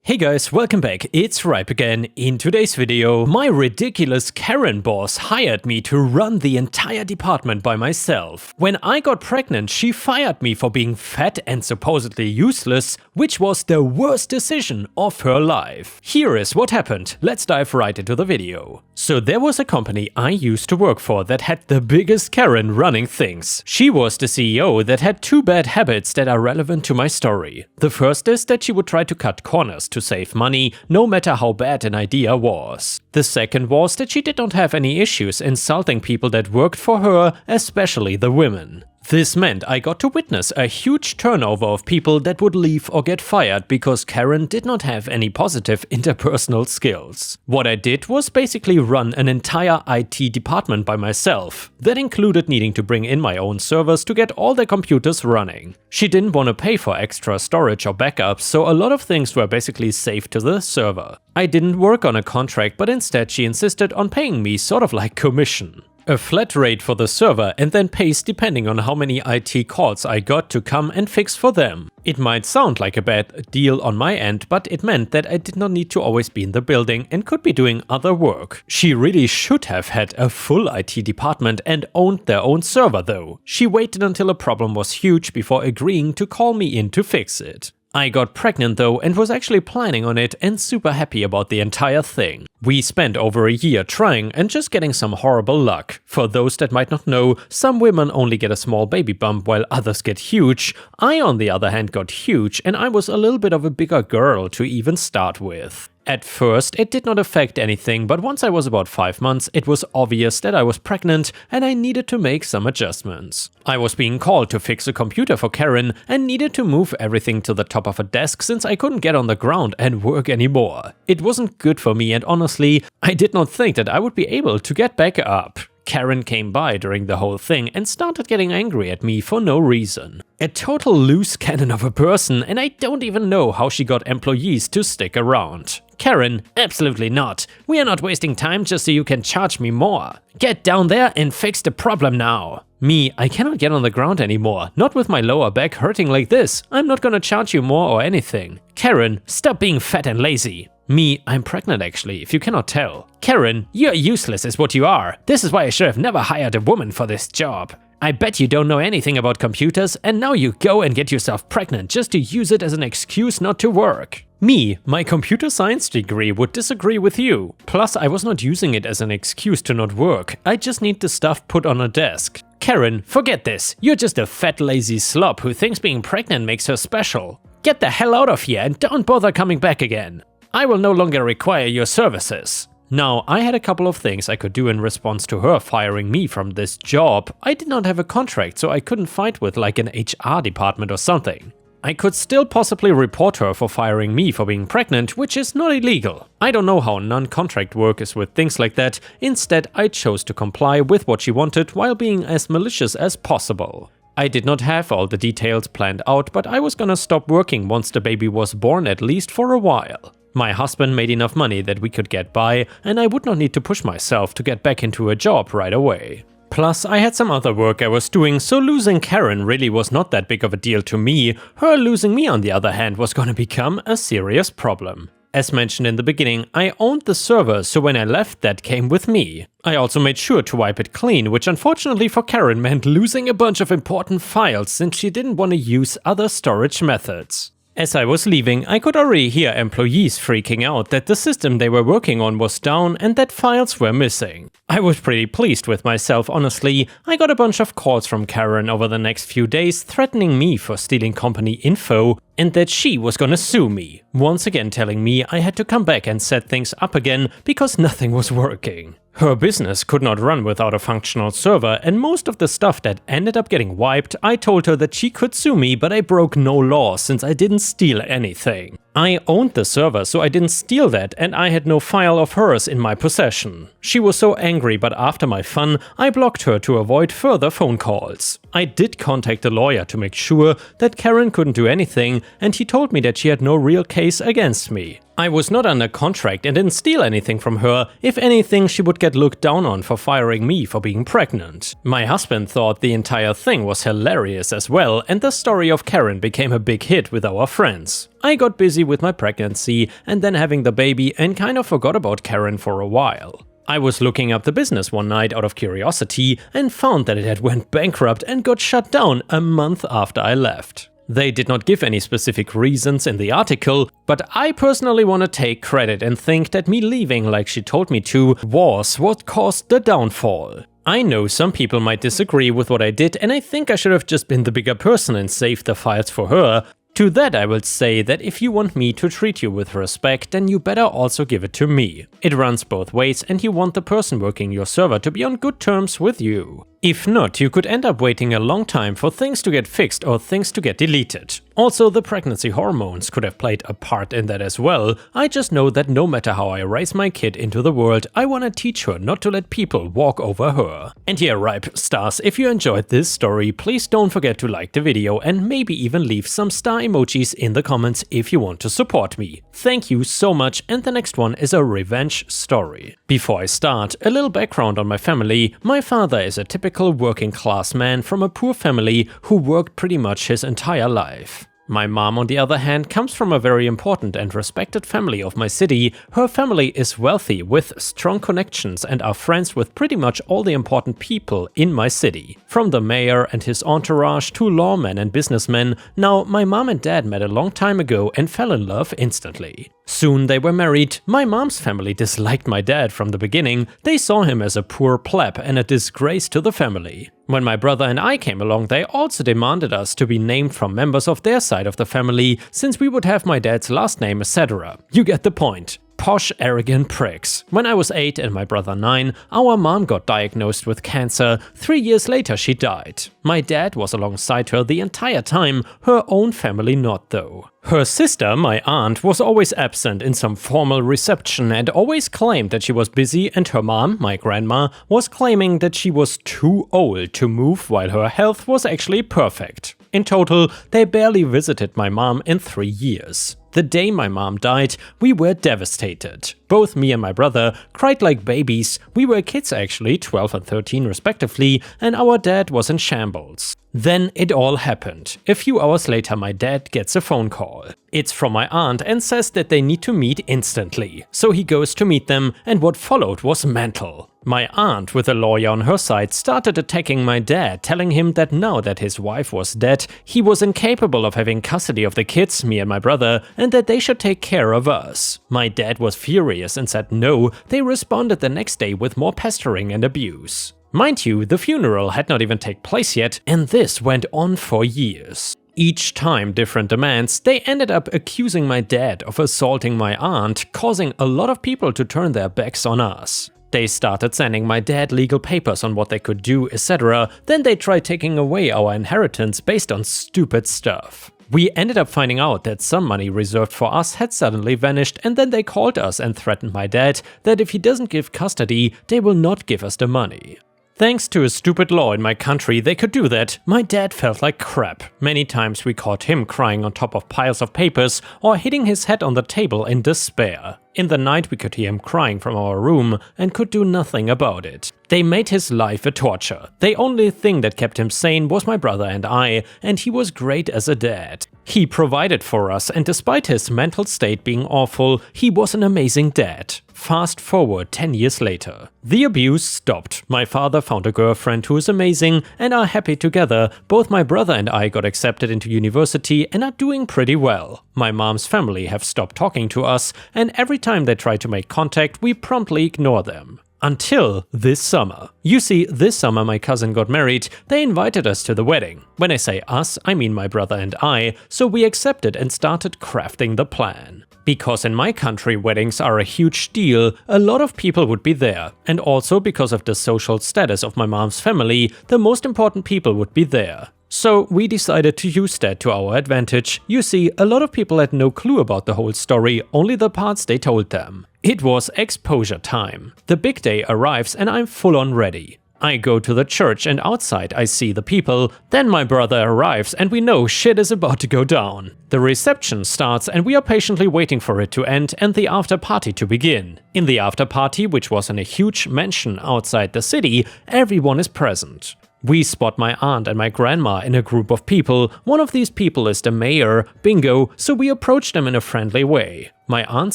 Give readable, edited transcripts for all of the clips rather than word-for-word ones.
Hey guys, welcome back, it's Ripe again. In today's video, my ridiculous Karen boss hired me to run the entire department by myself. When I got pregnant, she fired me for being fat and supposedly useless, which was the worst decision of her life. Here is what happened, let's dive right into the video. So there was a company I used to work for that had the biggest Karen running things. She was the CEO that had two bad habits that are relevant to my story. The first is that she would try to cut corners to save money, no matter how bad an idea was. The second was that she did not have any issues insulting people that worked for her, especially the women. This meant I got to witness a huge turnover of people that would leave or get fired because Karen did not have any positive interpersonal skills. What I did was basically run an entire IT department by myself. That included needing to bring in my own servers to get all the computers running. She didn't want to pay for extra storage or backups, so a lot of things were basically saved to the server. I didn't work on a contract, but instead she insisted on paying me sort of like commission. A flat rate for the server and then pays depending on how many IT calls I got to come and fix for them. It might sound like a bad deal on my end, but it meant that I did not need to always be in the building and could be doing other work. She really should have had a full IT department and owned their own server though. She waited until a problem was huge before agreeing to call me in to fix it. I got pregnant though and was actually planning on it and super happy about the entire thing. We spent over a year trying and just getting some horrible luck. For those that might not know, some women only get a small baby bump while others get huge. I on the other hand got huge and I was a little bit of a bigger girl to even start with. At first, it did not affect anything, but once I was about 5 months, it was obvious that I was pregnant and I needed to make some adjustments. I was being called to fix a computer for Karen and needed to move everything to the top of a desk since I couldn't get on the ground and work anymore. It wasn't good for me and honestly, I did not think that I would be able to get back up. Karen came by during the whole thing and started getting angry at me for no reason. A total loose cannon of a person, and I don't even know how she got employees to stick around. Karen, absolutely not. We are not wasting time just so you can charge me more. Get down there and fix the problem now. Me, I cannot get on the ground anymore, not with my lower back hurting like this. I'm not gonna charge you more or anything. Karen, stop being fat and lazy. Me, I'm pregnant actually, if you cannot tell. Karen, you're useless is what you are. This is why I should have never hired a woman for this job. I bet you don't know anything about computers and now you go and get yourself pregnant just to use it as an excuse not to work. Me, my computer science degree would disagree with you. Plus, I was not using it as an excuse to not work. I just need the stuff put on a desk. Karen, forget this. You're just a fat lazy slob who thinks being pregnant makes her special. Get the hell out of here and don't bother coming back again. I will no longer require your services. Now, I had a couple of things I could do in response to her firing me from this job. I did not have a contract, so I couldn't fight with like an HR department or something. I could still possibly report her for firing me for being pregnant, which is not illegal. I don't know how non-contract work is with things like that. Instead, I chose to comply with what she wanted while being as malicious as possible. I did not have all the details planned out, but I was gonna stop working once the baby was born, at least for a while. My husband made enough money that we could get by, and I would not need to push myself to get back into a job right away. Plus, I had some other work I was doing, so losing Karen really was not that big of a deal to me. Her losing me, on the other hand, was gonna become a serious problem. As mentioned in the beginning, I owned the server, so when I left, that came with me. I also made sure to wipe it clean, which unfortunately for Karen meant losing a bunch of important files since she didn't want to use other storage methods. As I was leaving, I could already hear employees freaking out that the system they were working on was down and that files were missing. I was pretty pleased with myself, honestly. I got a bunch of calls from Karen over the next few days threatening me for stealing company info and that she was gonna sue me, once again telling me I had to come back and set things up again because nothing was working. Her business could not run without a functional server, and most of the stuff that ended up getting wiped, I told her that she could sue me, but I broke no law since I didn't steal anything. I owned the server, so I didn't steal that, and I had no file of hers in my possession. She was so angry, but after my fun, I blocked her to avoid further phone calls. I did contact a lawyer to make sure that Karen couldn't do anything, and he told me that she had no real case against me. I was not under contract and didn't steal anything from her. If anything, she would get looked down on for firing me for being pregnant. My husband thought the entire thing was hilarious as well, and the story of Karen became a big hit with our friends. I got busy with my pregnancy and then having the baby and kind of forgot about Karen for a while. I was looking up the business one night out of curiosity and found that it had went bankrupt and got shut down a month after I left. They did not give any specific reasons in the article, but I personally want to take credit and think that me leaving like she told me to was what caused the downfall. I know some people might disagree with what I did, and I think I should have just been the bigger person and saved the files for her. To that I will say that if you want me to treat you with respect, then you better also give it to me. It runs both ways and you want the person working your server to be on good terms with you. If not, you could end up waiting a long time for things to get fixed or things to get deleted. Also, the pregnancy hormones could have played a part in that as well. I just know that no matter how I raise my kid into the world, I want to teach her not to let people walk over her. And yeah, Ripe Stars, if you enjoyed this story, please don't forget to like the video and maybe even leave some star emojis in the comments if you want to support me. Thank you so much, and the next one is a revenge story. Before I start, a little background on my family. My father is a typical working class man from a poor family who worked pretty much his entire life. My mom, on the other hand, comes from a very important and respected family of my city. Her family is wealthy with strong connections and are friends with pretty much all the important people in my city. From the mayor and his entourage to lawmen and businessmen. Now, my mom and dad met a long time ago and fell in love instantly. Soon they were married. My mom's family disliked my dad from the beginning. They saw him as a poor pleb and a disgrace to the family. When my brother and I came along, they also demanded us to be named from members of their side of the family, since we would have my dad's last name, etc. You get the point. Posh, arrogant pricks. When I was 8 and my brother 9, our mom got diagnosed with cancer. 3 years later she died. My dad was alongside her the entire time, her own family not though. Her sister, my aunt, was always absent in some formal reception and always claimed that she was busy, and her mom, my grandma, was claiming that she was too old to move while her health was actually perfect. In total, they barely visited my mom in 3 years. The day my mom died, we were devastated. Both me and my brother cried like babies. We were kids actually, 12 and 13 respectively, and our dad was in shambles. Then it all happened. A few hours later my dad gets a phone call. It's from my aunt and says that they need to meet instantly. So he goes to meet them, and what followed was mental. My aunt, with a lawyer on her side, started attacking my dad, telling him that now that his wife was dead, he was incapable of having custody of the kids, me and my brother, and that they should take care of us. My dad was furious and said no. They responded the next day with more pestering and abuse. Mind you, the funeral had not even taken place yet, and this went on for years. Each time different demands, they ended up accusing my dad of assaulting my aunt, causing a lot of people to turn their backs on us. They started sending my dad legal papers on what they could do, etc. Then they tried taking away our inheritance based on stupid stuff. We ended up finding out that some money reserved for us had suddenly vanished, and then they called us and threatened my dad that if he doesn't give custody, they will not give us the money. Thanks to a stupid law in my country, they could do that. My dad felt like crap. Many times we caught him crying on top of piles of papers or hitting his head on the table in despair. In the night we could hear him crying from our room and could do nothing about it. They made his life a torture. The only thing that kept him sane was my brother and I, and he was great as a dad. He provided for us, and despite his mental state being awful, he was an amazing dad. Fast forward 10 years later. The abuse stopped. My father found a girlfriend who is amazing and are happy together. Both my brother and I got accepted into university and are doing pretty well. My mom's family have stopped talking to us, and every time they try to make contact, we promptly ignore them. Until this summer. You see, this summer my cousin got married. They invited us to the wedding. When I say us, I mean my brother and I, so we accepted and started crafting the plan. Because in my country weddings are a huge deal, a lot of people would be there. And also because of the social status of my mom's family, the most important people would be there. So we decided to use that to our advantage. You see, a lot of people had no clue about the whole story, only the parts they told them. It was exposure time. The big day arrives and I'm full on ready. I go to the church and outside I see the people, then my brother arrives and we know shit is about to go down. The reception starts and we are patiently waiting for it to end and the after party to begin. In the after party, which was in a huge mansion outside the city, everyone is present. We spot my aunt and my grandma in a group of people. One of these people is the mayor, bingo, so we approach them in a friendly way. My aunt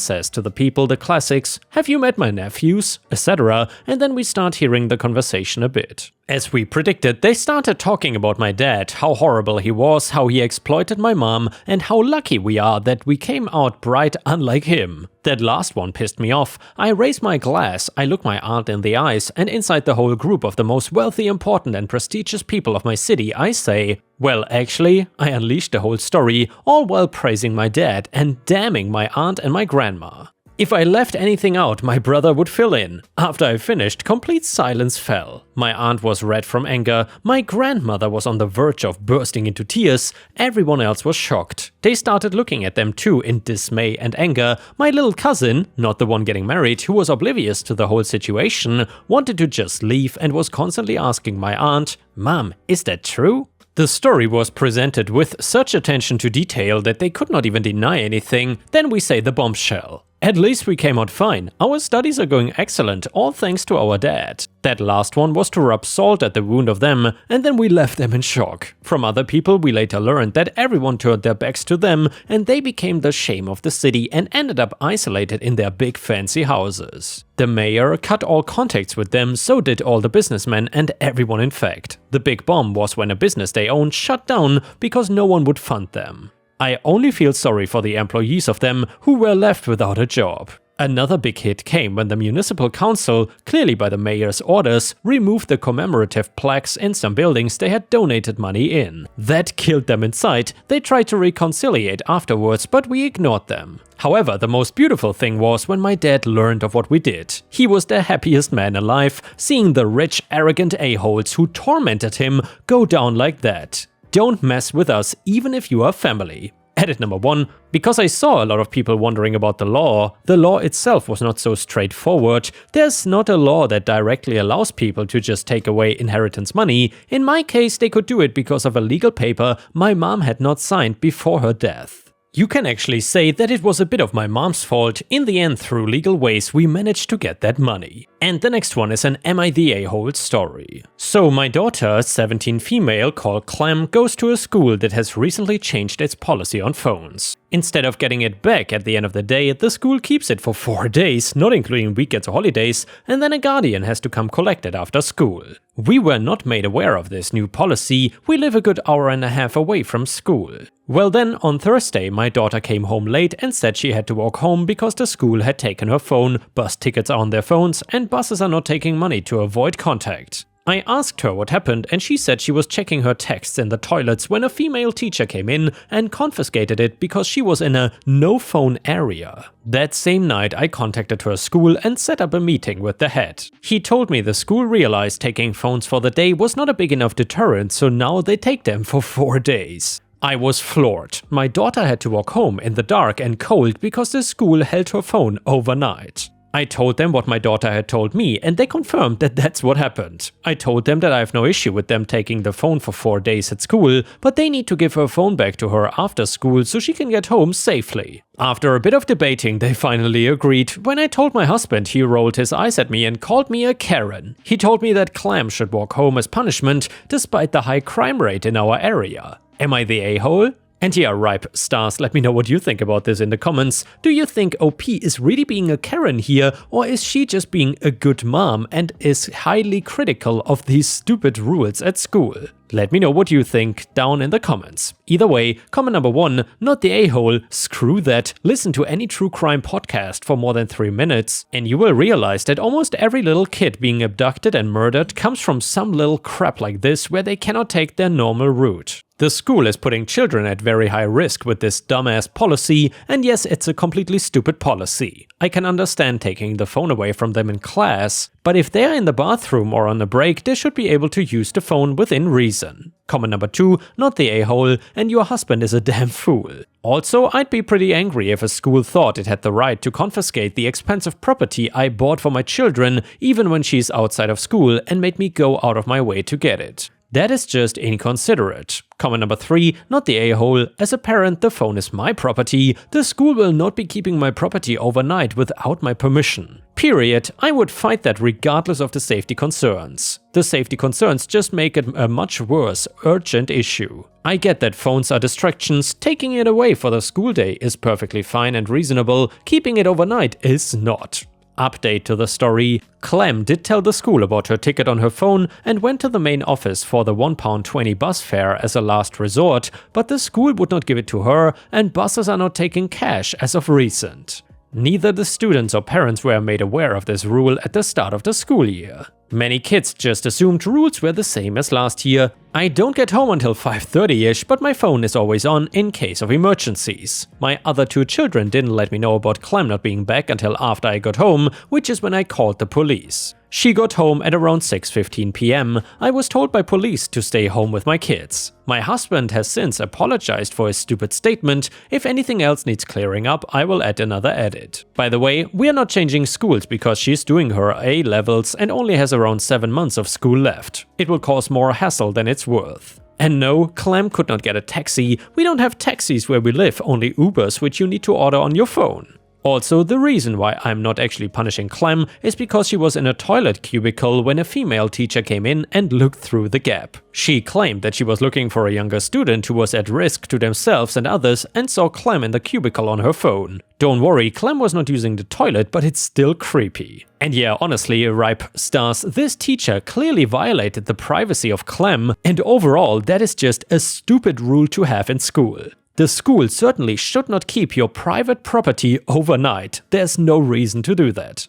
says to the people the classics, "Have you met my nephews?" etc. and then we start hearing the conversation a bit. As we predicted, they started talking about my dad, how horrible he was, how he exploited my mom, and how lucky we are that we came out bright unlike him. That last one pissed me off. I raise my glass, I look my aunt in the eyes, and inside the whole group of the most wealthy, important and prestigious people of my city, I say, well, actually, I unleashed the whole story, all while praising my dad and damning my aunt and my grandma. If I left anything out, my brother would fill in. After I finished, complete silence fell. My aunt was red from anger, my grandmother was on the verge of bursting into tears, everyone else was shocked. They started looking at them too in dismay and anger. My little cousin, not the one getting married, who was oblivious to the whole situation, wanted to just leave and was constantly asking my aunt, "Mom, is that true?" The story was presented with such attention to detail that they could not even deny anything. Then we say the bombshell. At least we came out fine. Our studies are going excellent, all thanks to our dad. That last one was to rub salt at the wound of them, and then we left them in shock. From other people, we later learned that everyone turned their backs to them, and they became the shame of the city and ended up isolated in their big fancy houses. The mayor cut all contacts with them, so did all the businessmen and everyone in fact. The big bomb was when a business they owned shut down because no one would fund them. I only feel sorry for the employees of them who were left without a job. Another big hit came when the municipal council, clearly by the mayor's orders, removed the commemorative plaques in some buildings they had donated money in. That killed them inside. They tried to reconciliate afterwards, but we ignored them. However, the most beautiful thing was when my dad learned of what we did. He was the happiest man alive, seeing the rich, arrogant a-holes who tormented him go down like that. Don't mess with us, even if you are family. Edit number 1. Because I saw a lot of people wondering about the law itself was not so straightforward. There's not a law that directly allows people to just take away inheritance money. In my case, they could do it because of a legal paper my mom had not signed before her death. You can actually say that it was a bit of my mom's fault. In the end, through legal ways, we managed to get that money. And the next one is an Am I the A-hole story. So my daughter, 17 female, called Clem, goes to a school that has recently changed its policy on phones. Instead of getting it back at the end of the day, the school keeps it for 4 days, not including weekends or holidays, and then a guardian has to come collect it after school. We were not made aware of this new policy. We live a good hour and a half away from school. Well then, on Thursday, my daughter came home late and said she had to walk home because the school had taken her phone, bus tickets are on their phones, and buses are not taking money to avoid contact. I asked her what happened and she said she was checking her texts in the toilets when a female teacher came in and confiscated it because she was in a no-phone area. That same night I contacted her school and set up a meeting with the head. He told me the school realized taking phones for the day was not a big enough deterrent, so now they take them for 4 days. I was floored. My daughter had to walk home in the dark and cold because the school held her phone overnight. I told them what my daughter had told me and they confirmed that that's what happened. I told them that I have no issue with them taking the phone for 4 days at school, but they need to give her phone back to her after school so she can get home safely. After a bit of debating, they finally agreed. When I told my husband, he rolled his eyes at me and called me a Karen. He told me that Clem should walk home as punishment despite the high crime rate in our area. Am I the a-hole? And yeah, Ripe Stars, let me know what you think about this in the comments. Do you think OP is really being a Karen here, or is she just being a good mom and is highly critical of these stupid rules at school? Let me know what you think down in the comments. Either way, comment number 1, not the a-hole, screw that. Listen to any true crime podcast for more than 3 minutes, and you will realize that almost every little kid being abducted and murdered comes from some little crap like this where they cannot take their normal route. The school is putting children at very high risk with this dumbass policy, and yes, it's a completely stupid policy. I can understand taking the phone away from them in class. But if they're in the bathroom or on a break, they should be able to use the phone within reason. Comment number 2, not the a-hole, and your husband is a damn fool. Also, I'd be pretty angry if a school thought it had the right to confiscate the expensive property I bought for my children even when she's outside of school and made me go out of my way to get it. That is just inconsiderate. Comment number 3, not the a-hole. As a parent, the phone is my property. The school will not be keeping my property overnight without my permission. Period. I would fight that regardless of the safety concerns. The safety concerns just make it a much worse, urgent issue. I get that phones are distractions. Taking it away for the school day is perfectly fine and reasonable. Keeping it overnight is not. Update to the story. Clem did tell the school about her ticket on her phone and went to the main office for the £1.20 bus fare as a last resort, but the school would not give it to her and buses are not taking cash as of recent. Neither the students or parents were made aware of this rule at the start of the school year. Many kids just assumed rules were the same as last year. I don't get home until 5:30ish, but my phone is always on in case of emergencies. My other 2 children didn't let me know about Clem not being back until after I got home, which is when I called the police. She got home at around 6:15 p.m. I was told by police to stay home with my kids. My husband has since apologized for his stupid statement. If anything else needs clearing up, I will add another edit. By the way, we are not changing schools because she's doing her A-levels and only has around 7 months of school left. It will cause more hassle than it's worth. And no, Clem could not get a taxi. We don't have taxis where we live, only Ubers, which you need to order on your phone. Also, the reason why I'm not actually punishing Clem is because she was in a toilet cubicle when a female teacher came in and looked through the gap. She claimed that she was looking for a younger student who was at risk to themselves and others and saw Clem in the cubicle on her phone. Don't worry, Clem was not using the toilet, but it's still creepy. And yeah, honestly, ripe stars, this teacher clearly violated the privacy of Clem, and overall, that is just a stupid rule to have in school. The school certainly should not keep your private property overnight. There's no reason to do that.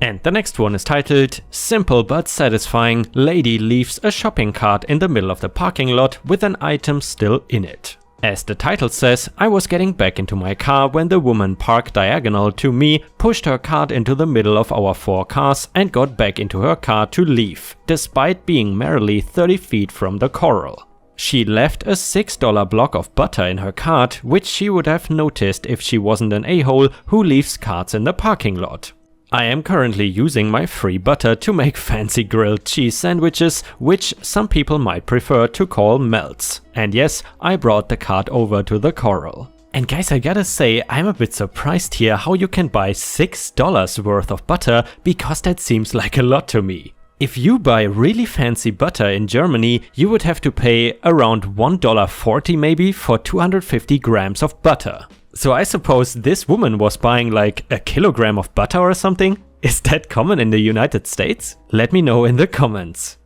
And the next one is titled, Simple but Satisfying. Lady leaves a shopping cart in the middle of the parking lot with an item still in it. As the title says, I was getting back into my car when the woman parked diagonal to me, pushed her cart into the middle of our 4 cars and got back into her car to leave, despite being merely 30 feet from the corral. She left a $6 block of butter in her cart, which she would have noticed if she wasn't an a-hole who leaves carts in the parking lot. I am currently using my free butter to make fancy grilled cheese sandwiches, which some people might prefer to call melts. And yes, I brought the cart over to the corral. And guys, I gotta say, I'm a bit surprised here how you can buy $6 worth of butter, because that seems like a lot to me. If you buy really fancy butter in Germany, you would have to pay around $1.40 maybe for 250 grams of butter. So I suppose this woman was buying like a kilogram of butter or something? Is that common in the United States? Let me know in the comments.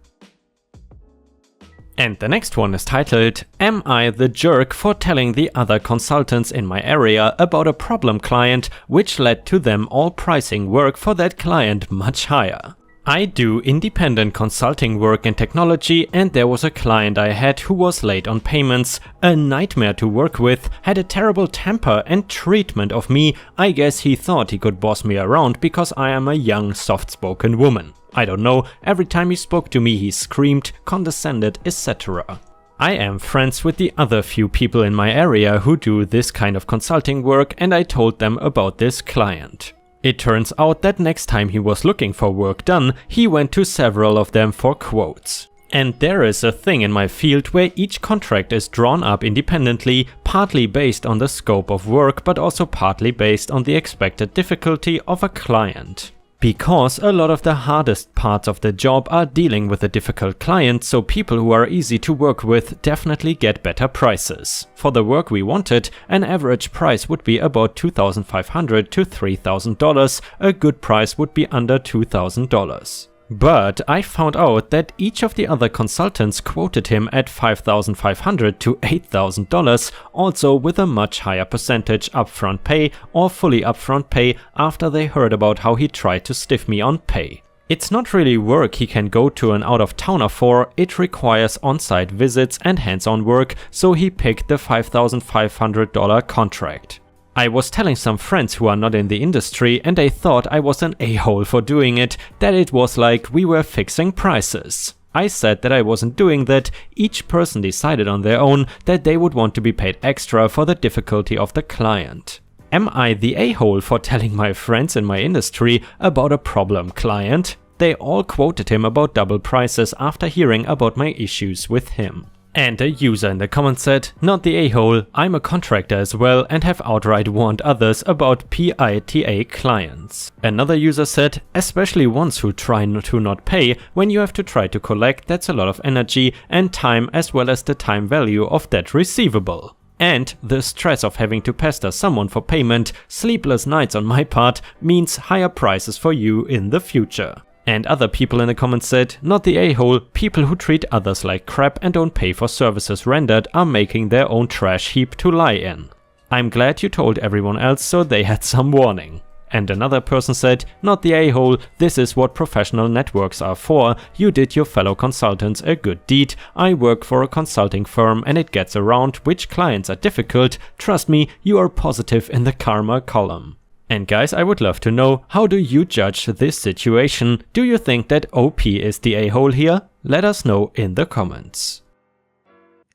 And the next one is titled, Am I the jerk for telling the other consultants in my area about a problem client, which led to them all pricing work for that client much higher? I do independent consulting work in technology, and there was a client I had who was late on payments, a nightmare to work with, had a terrible temper and treatment of me. I guess he thought he could boss me around because I am a young, soft-spoken woman. I don't know, every time he spoke to me he screamed, condescended, etc. I am friends with the other few people in my area who do this kind of consulting work, and I told them about this client. It turns out that next time he was looking for work done, he went to several of them for quotes. And there is a thing in my field where each contract is drawn up independently, partly based on the scope of work, but also partly based on the expected difficulty of a client. Because a lot of the hardest parts of the job are dealing with a difficult client, so people who are easy to work with definitely get better prices. For the work we wanted, an average price would be about $2,500 to $3,000, a good price would be under $2,000. But I found out that each of the other consultants quoted him at $5,500 to $8,000, also with a much higher percentage upfront pay or fully upfront pay after they heard about how he tried to stiff me on pay. It's not really work he can go to an out-of-towner for, it requires on-site visits and hands-on work, so he picked the $5,500 contract. I was telling some friends who are not in the industry and they thought I was an a-hole for doing it, that it was like we were fixing prices. I said that I wasn't doing that, each person decided on their own that they would want to be paid extra for the difficulty of the client. Am I the a-hole for telling my friends in my industry about a problem client? They all quoted him about double prices after hearing about my issues with him. And a user in the comments said, not the a-hole, I'm a contractor as well and have outright warned others about PITA clients. Another user said, especially ones who try to not pay, when you have to try to collect, that's a lot of energy and time as well as the time value of that receivable. And the stress of having to pester someone for payment, sleepless nights on my part, means higher prices for you in the future. And other people in the comments said, not the a-hole, people who treat others like crap and don't pay for services rendered are making their own trash heap to lie in. I'm glad you told everyone else so they had some warning. And another person said, not the a-hole, this is what professional networks are for, you did your fellow consultants a good deed, I work for a consulting firm and it gets around which clients are difficult, trust me, you are positive in the karma column. And guys, I would love to know, how do you judge this situation? Do you think that OP is the a-hole here? Let us know in the comments.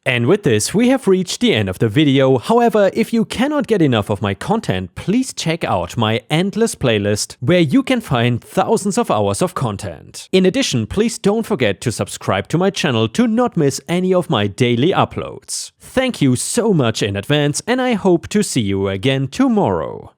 And with this, we have reached the end of the video. However, if you cannot get enough of my content, please check out my endless playlist, where you can find thousands of hours of content. In addition, please don't forget to subscribe to my channel to not miss any of my daily uploads. Thank you so much in advance, and I hope to see you again tomorrow.